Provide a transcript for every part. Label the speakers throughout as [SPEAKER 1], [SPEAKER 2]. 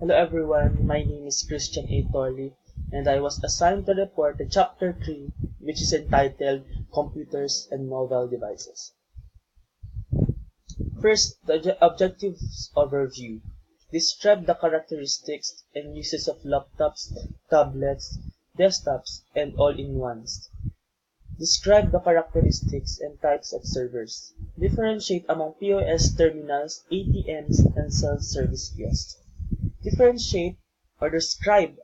[SPEAKER 1] Hello everyone, my name is Christian A. Thorley, and I was assigned to report the Chapter 3, which is entitled Computers and Mobile Devices. First, the objectives overview. Describe the characteristics and uses of laptops, tablets, desktops, and all-in-ones. Describe the characteristics and types of servers. Differentiate among POS terminals, ATMs, and self-service kiosks. Differentiate or describe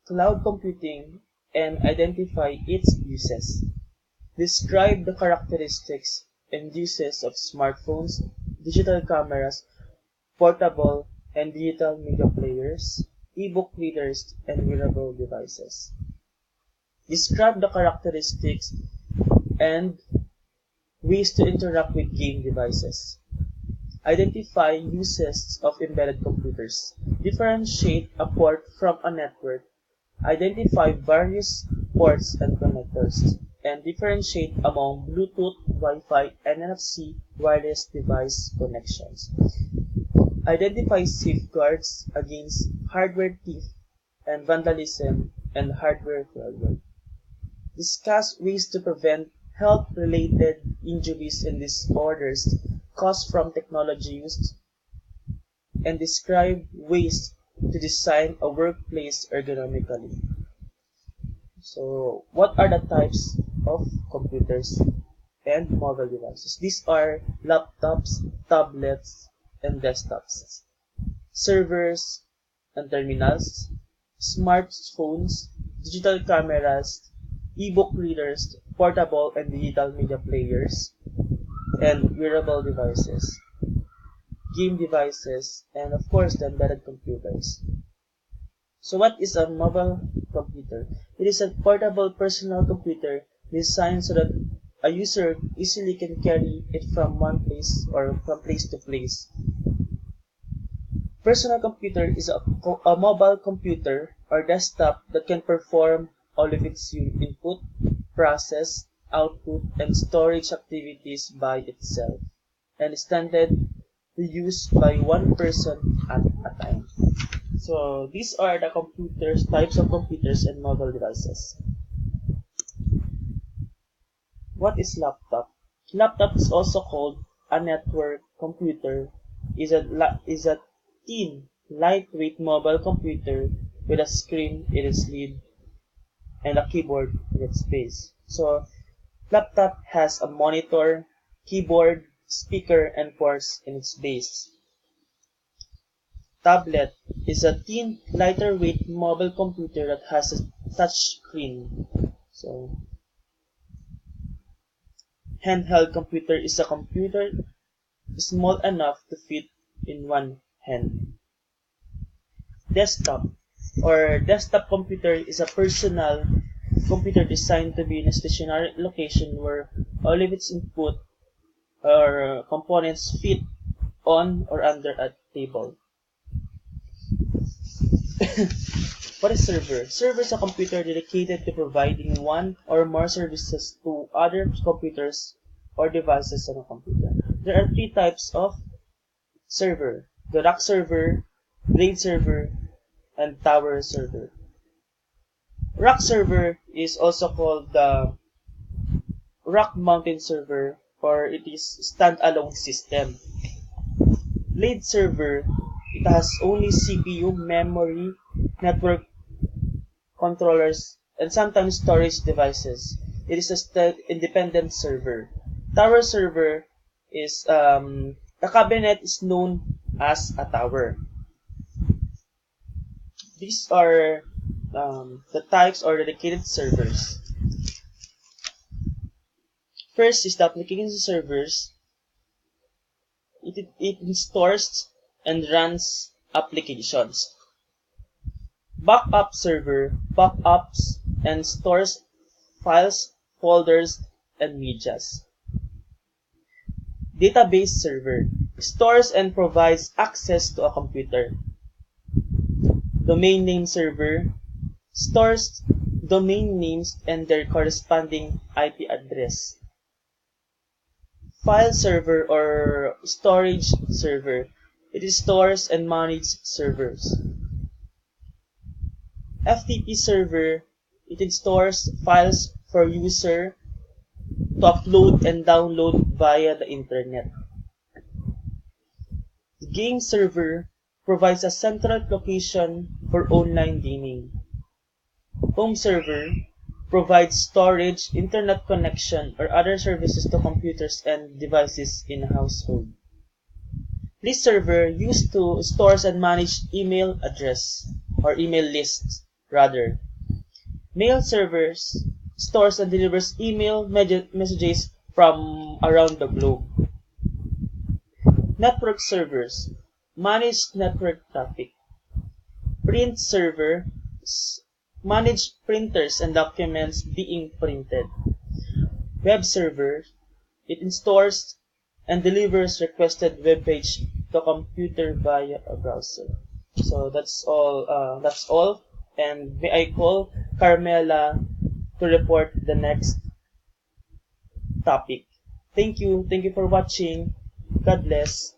[SPEAKER 1] cloud computing and identify its uses. Describe the characteristics and uses of smartphones, digital cameras, portable and digital media players, e-book readers, and wearable devices. Describe the characteristics and ways to interact with game devices. Identify uses of embedded computers. Differentiate a port from a network. Identify various ports and connectors. And differentiate among Bluetooth, Wi-Fi, and NFC wireless device connections. Identify safeguards against hardware theft and vandalism and hardware failure. Discuss ways to prevent health-related injuries and disorders caused from technology use, and describe ways to design a workplace ergonomically. So, what are the types of computers and mobile devices? These are laptops, tablets, and desktops, servers and terminals, smartphones, digital cameras, e-book readers, portable and digital media players, and wearable devices, game devices, and of course the embedded computers. So what is a mobile computer? It is a portable personal computer designed so that a user easily can carry it from one place or from place to place. Personal computer is a mobile computer or desktop that can perform all of its input, process, output, and storage activities by itself, and is intended to use by one person at a time. So these are the types of computers and mobile devices. What is laptop? Laptop is also called a network computer. Is a thin, lightweight mobile computer with a screen in its lid and a keyboard in its base. So laptop has a monitor, keyboard, speaker, and ports in its base. Tablet is a thin, lighter weight mobile computer that has a touch screen. So, handheld computer is a computer small enough to fit in one hand. Desktop or desktop computer is a personal computer designed to be in a stationary location where all of its input or components fit on or under a table. What is server? Server is a computer dedicated to providing one or more services to other computers or devices on a computer. There are three types of server: the rack server, blade server, and tower server. Rack server is also called the rack mounted server, or it is standalone system. Blade server, it has only CPU, memory, network controllers, and sometimes storage devices. It is a independent server. Tower server is the cabinet is known as a tower. These are the types or dedicated servers. First is the application servers. It stores and runs applications. Backup server backups and stores files, folders, and medias. Database server stores and provides access to a computer. Domain name server stores domain names and their corresponding IP address. File server or storage server. It stores and manages servers. FTP server, it stores files for user to upload and download via the internet. The game server provides a central location for online gaming. Home server provides storage, internet connection, or other services to computers and devices in a household. List server used to stores and manage email address or email lists rather. Mail servers stores and delivers email messages from around the globe. Network servers manage network traffic. Print server manage printers and documents being printed. Web server, it stores and delivers requested web page to computer via a browser. So that's all. And may I call Carmela to report the next topic. Thank you for watching. God bless.